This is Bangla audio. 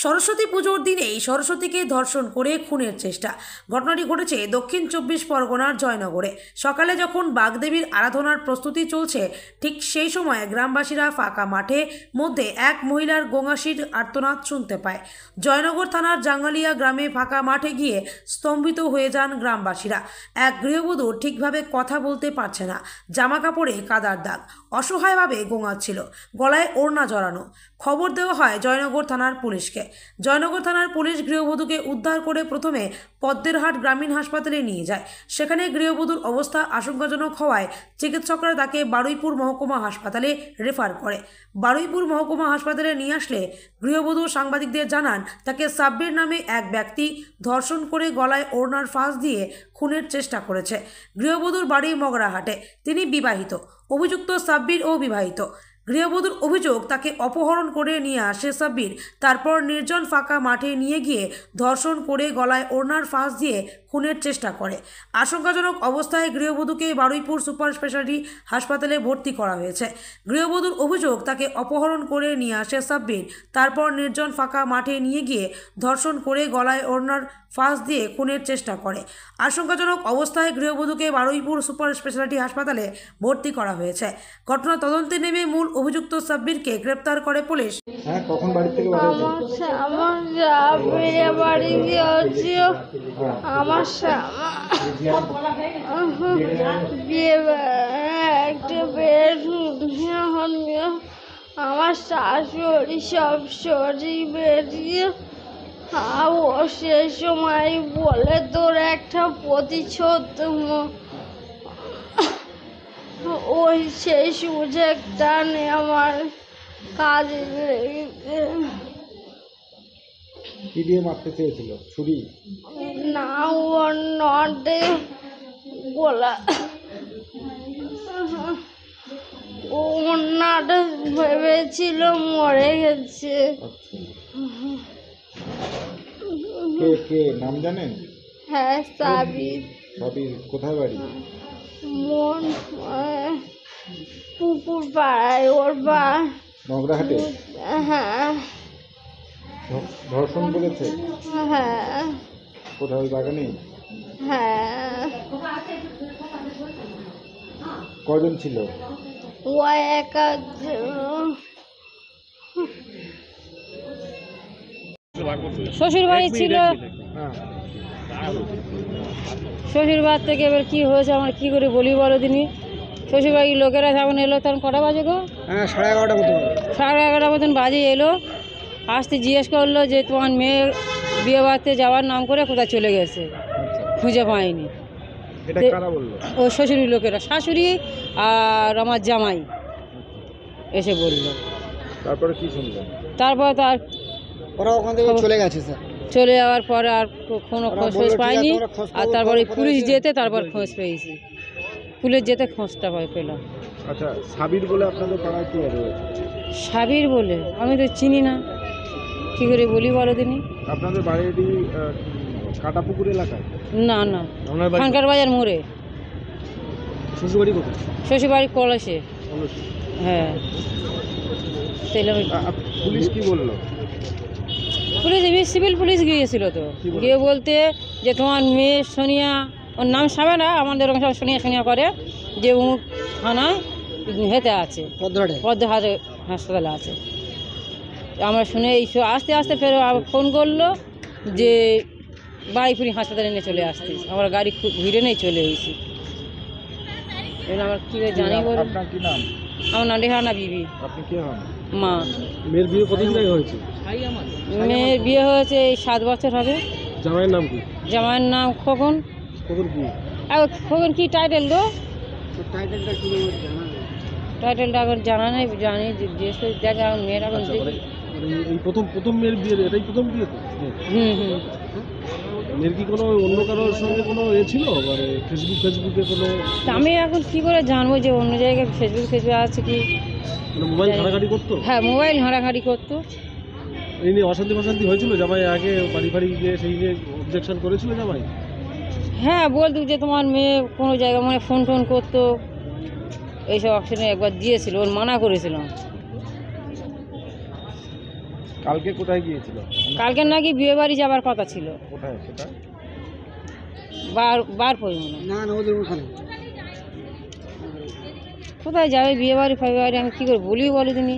সরস্বতী পুজোর দিনেই সরস্বতীকে ধর্ষণ করে খুনের চেষ্টা। ঘটনাটি ঘটেছে দক্ষিণ ২৪ পরগনার জয়নগরে। সকালে যখন বাগদেবীর আরাধনার প্রস্তুতি চলছে, ঠিক সেই সময় গ্রামবাসীরা ফাঁকা মাঠে মধ্যে এক মহিলার গোঙাসির আর্তনাদ শুনতে পায়। জয়নগর থানার জাঙ্গালিয়া গ্রামে ফাঁকা মাঠে গিয়ে স্তম্ভিত হয়ে যান গ্রামবাসীরা। এক গৃহবধূ ঠিকভাবে কথা বলতে পারছে না, জামা কাপড়ে কাদার দাগ, অসহায়ভাবে গোঙাচ্ছিল, গলায় ওড়না জড়ানো। খবর দেওয়া হয় জয়নগর থানার পুলিশকে। জয়নগর থানার পুলিশ গৃহবধূকে উদ্ধার করে প্রথমে পদ্মেরহাট গ্রামীণ হাসপাতালে নিয়ে যায়। সেখানে গৃহবধূর অবস্থা আশঙ্কাজনক হওয়ায় চিকিৎসকরা তাকে বারুইপুর মহকুমা হাসপাতালে রেফার করে। বারুইপুর মহকুমা হাসপাতালে নিয়ে আসলে গৃহবধূ সাংবাদিকদের জানান, তাকে সাব্বির নামে এক ব্যক্তি ধর্ষণ করে গলায় ওড়নার ফাঁস দিয়ে খুনের চেষ্টা করেছে। গৃহবধূর বাড়ি মগরাহাটে, তিনি বিবাহিত। অভিযুক্ত সাব্বির ও বিবাহিত। গৃহবধূর অভিযোগ, তাকে অপহরণ করে নিয়ে আসে সাব্বির, তারপর নির্জন ফাঁকা মাঠে নিয়ে গিয়ে ধর্ষণ করে গলায় ওড়নার ফাঁস দিয়ে খুনের চেষ্টা করে। আশঙ্কাজনক অবস্থায় গৃহবধূকে বারুইপুর সুপার স্পেশালিটি হাসপাতালে ভর্তি করা হয়েছে। গৃহবধূর অভিযোগ, তাকে অপহরণ করে নিয়ে আসে সাব্বির, তারপর নির্জন ফাঁকা মাঠে নিয়ে গিয়ে ধর্ষণ করে গলায় ওড়নার ফাঁস দিয়ে খুনের চেষ্টা করে। আশঙ্কাজনক অবস্থায় গৃহবধূকে বারুইপুর সুপার স্পেশালিটি হাসপাতালে ভর্তি করা হয়েছে। ঘটনা তদন্তে নেমে মূল অভিযুক্ত সাব্বিরকে গ্রেপ্তার করে পুলিশ। কখন বাড়ি থেকে আমার শাশুড়ি সব শরীর বেরিয়ে ও সে সময় বলে তোর একটা প্রতিশোধ ওই সেই সুযোগ টানে আমার কাজে লেগেছে। কি দিয়ে মারতে চেয়েছিল? ছুরি? না, ও নটে গোলা, ও ওনাটা ভেবেছিল মরে গেছে। কে কে নাম জানেন? হ্যাঁ, সাবির। সাবির কোথায় বাড়ি? মন পুকুর পাড়ায় ওর বা মগরাহাটে। হ্যাঁ। ধর্ষণ করেছে? হ্যাঁ। কোথায়? ওই বাগানে? হ্যাঁ। কজন ছিল? ও একা। শ্বশুর বাড়ি ছিল, শ্বশুর বাড়ি থেকে এবার কি হয়েছে আমার কি করে বলি বলো দিনই। শ্বশুর বাড়ির লোকেরা যখন এলো তখন কটা বাজে গো? 11:30 মতো। 11:30 মতন বাজে এলো। আসতে জিজ্ঞেস করলো যে তোমার মেয়ে বিয়ে বাড়িতে যাওয়ার নাম করে কোথায় চলে গেছে, খুঁজে পায়নি। ও শ্বশুরের লোকেরা, শাশুড়ি আর আমার জামাই এসে বললো। তারপরে কি শুনলেন? তারপর তো আর ওরা ওখান থেকে চলে গেছে স্যার। চলে যাওয়ার পরে আর কোনো খোঁজ পাইনি। আর তারপরে পুলিশ যেতে তারপর খোঁজ পেয়েছি, পুলিশ যেতে খোঁজটা পেলাম। আচ্ছা, সাবির বলে আপনাদের পাড়ায় কি আছে? সাবির বলে আমি তো চিনি না, কি করে বলি বলো দিনই। আপনাদের বাড়িটি কাটাপুকুর এলাকায়? না না, খানকার বাজার মোড়ে। শ্বশুরবাড়ি কোথায়? শ্বশুরবাড়ি কলসে। হ্যাঁ। পুলিশ কি বললো? পুলিশ সিভিল পুলিশ গিয়েছিল, তো গিয়ে বলতে যে তোমার মেয়ে সোনিয়া, ওর নাম সাবেনা, আমাদের ওখানে সব সোনিয়া সোনিয়া করে, যে ও থানায় হেতে আছে, পদ্মহাটে হাসপাতালে আছে। আমরা শুনে এই আস্তে আস্তে ফের ফোন করলো যে বারুইপুর হাসপাতালে নিয়ে চলে আসতে। আমরা গাড়ি ঘিরে নিয়ে চলে এসেছি। আমার কী জানি বল। আমার নাম রেহানা বিবি। আপনি কে হন? মা। মেয়ের বিয়ে কতদিন আগে হয়েছে? মেয়ের বিয়ে হয়েছে এই 7 বছর হবে। জামাইয়ের নাম কি? জামাইয়ের নাম খোকন। খোকন কি? খোকন কি টাইটেল দো? টাইটেলটা কি জানা নেই। টাইটেলটা এখন জানা নেই, জানি জিজ্ঞেস করে দেখ। এখন মেয়ের এখন এই প্রথম মেয়ের বিয়ে, এটাই প্রথম বিয়ে তো? মেয়ের কি কোনো অন্য কারোর সঙ্গে কোনো ছিল, মানে ফেসবুকে কোনো? আমি এখন কি করে জানবো যে অন্য জায়গায় ফেসবুক আছে কি? মোবাইল ঘাটাঘাটি করতো? হ্যাঁ, মোবাইল ঘাটাঘাটি করতো। এই নিয়ে অশান্তি হয়েছিল? জামাই আগে বাড়ি গিয়ে সেই নিয়ে অবজেকশন করেছিল জামাই? হ্যাঁ, বলতো যে তোমার মেয়ে কোনো জায়গায় মানে ফোন টোন করতো, এইসব অপশনে একবার দিয়েছিল, ওর মানা করেছিলাম। কালকে কোথায় গিয়েছিল? কালকে নাকি বিয়ে বাড়ি যাবার কথা ছিল, কোথায় সেটা? বার পরিমাণে না না ওদের ওখানে কোথায় যাবে বিয়ে বাড়ি ফাই বাড়ি, আমি কী করে বলি বলো তুমি।